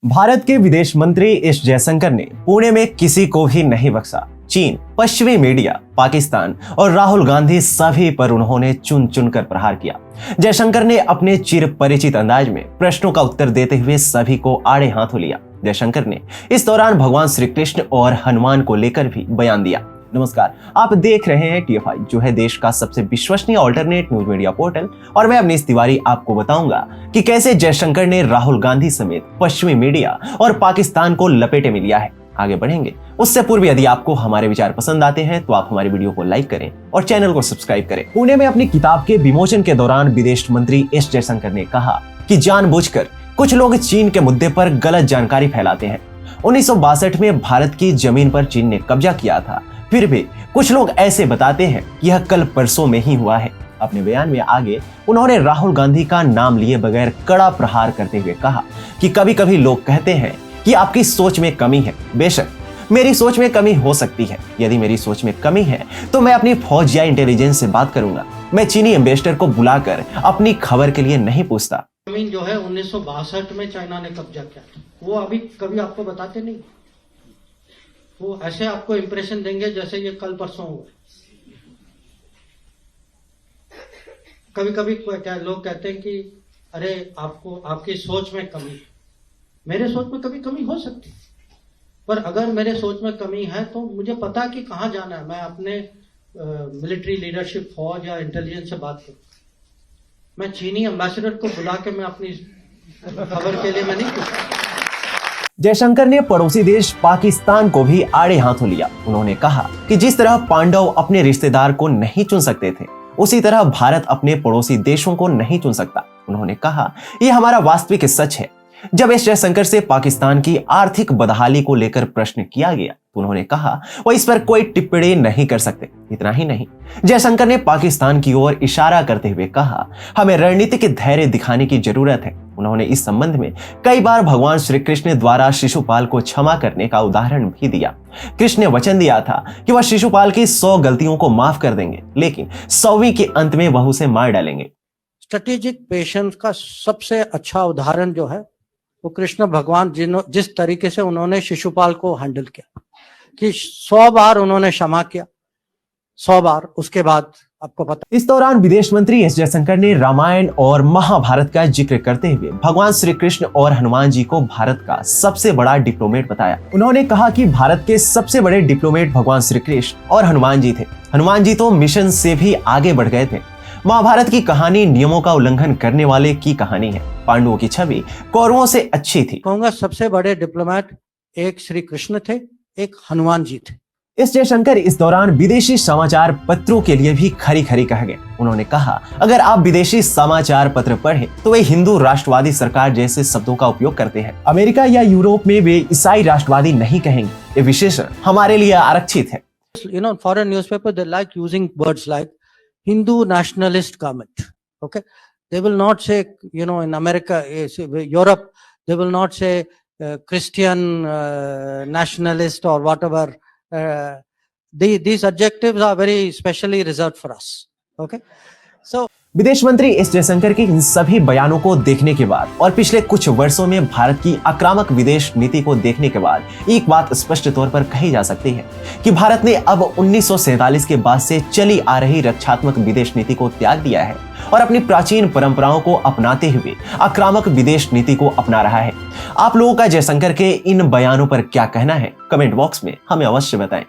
भारत के विदेश मंत्री एस जयशंकर ने पुणे में किसी को भी नहीं बख्शा। चीन, पश्चिमी मीडिया, पाकिस्तान और राहुल गांधी सभी पर उन्होंने चुन चुनकर प्रहार किया। जयशंकर ने अपने चिर परिचित अंदाज में प्रश्नों का उत्तर देते हुए सभी को आड़े हाथों लिया। जयशंकर ने इस दौरान भगवान श्री कृष्ण और हनुमान को लेकर भी बयान दिया। नमस्कार, आप देख रहे हैं TFI, जो है देश का सबसे विश्वसनीय ऑल्टरनेट न्यूज मीडिया पोर्टल, और मैं अवनीश तिवारी आपको बताऊंगा कि कैसे जयशंकर ने राहुल गांधी समेत पश्चिमी मीडिया और पाकिस्तान को लपेटे में लिया है। आगे बढ़ेंगे उससे पूर्व यदि आपको हमारे विचार पसंद आते हैं तो आप हमारी वीडियो को लाइक करें और चैनल को सब्सक्राइब करें। पुणे में अपनी किताब के विमोचन के दौरान विदेश मंत्री एस जयशंकर ने कहा कि जानबूझकर कुछ लोग चीन के मुद्दे पर गलत जानकारी फैलाते हैं। 1962 में भारत की जमीन पर चीन ने कब्जा किया था, फिर भी कुछ लोग ऐसे बताते हैं कि यह कल परसों में ही हुआ है। अपने बयान में आगे उन्होंने राहुल गांधी का नाम लिए बगैर कड़ा प्रहार करते हुए कहा कि कभी कभी लोग कहते हैं कि आपकी सोच में कमी है। बेशक मेरी सोच में कमी हो सकती है। यदि मेरी सोच में कमी है तो मैं अपनी फौज या इंटेलिजेंस से बात करूंगा। मैं चीनी एम्बेसडर को बुलाकर अपनी खबर के लिए नहीं पूछता। जमीन जो है 1962 में चाइना ने कब्जा किया था, वो अभी कभी आपको बताते नहीं। वो ऐसे आपको इंप्रेशन देंगे जैसे ये कल परसों हुआ। कभी कभी लोग कहते हैं कि अरे आपको आपकी सोच में कमी है। मेरे सोच में कभी कमी हो सकती है, पर अगर मेरे सोच में कमी है तो मुझे पता है कि कहाँ जाना है। मैं अपने मिलिट्री लीडरशिप, फौज या इंटेलिजेंस से बात करूँ। मैं चीनी एम्बेसडर को बुला के मैं अपनी खबर के लिए मैं नहीं पूछता। जयशंकर ने पड़ोसी देश पाकिस्तान को भी आड़े हाथों लिया। उन्होंने कहा कि जिस तरह पांडव अपने रिश्तेदार को नहीं चुन सकते थे, उसी तरह भारत अपने पड़ोसी देशों को नहीं चुन सकता। उन्होंने कहा यह हमारा वास्तविक सच है। जब एस जयशंकर से पाकिस्तान की आर्थिक बदहाली को लेकर प्रश्न किया गया तो उन्होंने कहा वह इस पर कोई टिप्पणी नहीं कर सकते। इतना ही नहीं, जयशंकर ने पाकिस्तान की ओर इशारा करते हुए कहा हमें रणनीतिक धैर्य दिखाने की जरूरत है। उन्होंने इस संबंध में कई बार भगवान श्री कृष्ण द्वारा शिशुपाल को क्षमा करने का उदाहरण भी दिया। कृष्ण ने वचन दिया था कि वह शिशुपाल की 100 गलतियों को माफ कर देंगे, लेकिन 100वीं के अंत में वह उसे मार डालेंगे। स्ट्रेटेजिक पेशेंस का सबसे अच्छा उदाहरण जो है वो कृष्ण भगवान जिस तरीके से उन्होंने शिशुपाल को हैंडल किया कि 100 बार उन्होंने क्षमा किया, 100 बार। उसके बाद आपको पता। इस दौरान विदेश मंत्री एस जयशंकर ने रामायण और महाभारत का जिक्र करते हुए भगवान श्री कृष्ण और हनुमान जी को भारत का सबसे बड़ा डिप्लोमेट बताया। उन्होंने कहा कि भारत के सबसे बड़े डिप्लोमेट भगवान श्री कृष्ण और हनुमान जी थे। हनुमान जी तो मिशन से भी आगे बढ़ गए थे। महाभारत की कहानी नियमों का उल्लंघन करने वाले की कहानी है। पांडवों की छवि कौरवों से अच्छी थी। कहूंगा सबसे बड़े डिप्लोमेट एक श्री कृष्ण थे, एक हनुमान जी थे। एस जयशंकर इस दौरान विदेशी समाचार पत्रों के लिए भी खरी खरी कह गए। उन्होंने कहा अगर आप विदेशी समाचार पत्र पढ़ें तो वे हिंदू राष्ट्रवादी सरकार जैसे शब्दों का उपयोग करते हैं। अमेरिका या यूरोप में वे ईसाई राष्ट्रवादी नहीं कहेंगे। ये विशेषण हमारे लिए आरक्षित है। Foreign newspaper they like using words like Hindu nationalist government. Okay, they will not say, in America, Europe, they will not say Christian nationalist or whatever. These adjectives are very specially reserved for us. Okay, so विदेश मंत्री S Jaishankar के इन सभी बयानों को देखने के बाद और पिछले कुछ वर्षों में भारत की आक्रामक विदेश नीति को देखने के बाद एक बात स्पष्ट तौर पर कही जा सकती है कि भारत ने अब 1947 के बाद से चली आ रही रक्षात्मक विदेश नीति को त्याग दिया है और अपनी प्राचीन परंपराओं को अपनाते हुए आक्रामक विदेश नीति को अपना रहा है। आप लोगों का जयशंकर के इन बयानों पर क्या कहना है? कमेंट बॉक्स में हमें अवश्य बताएं।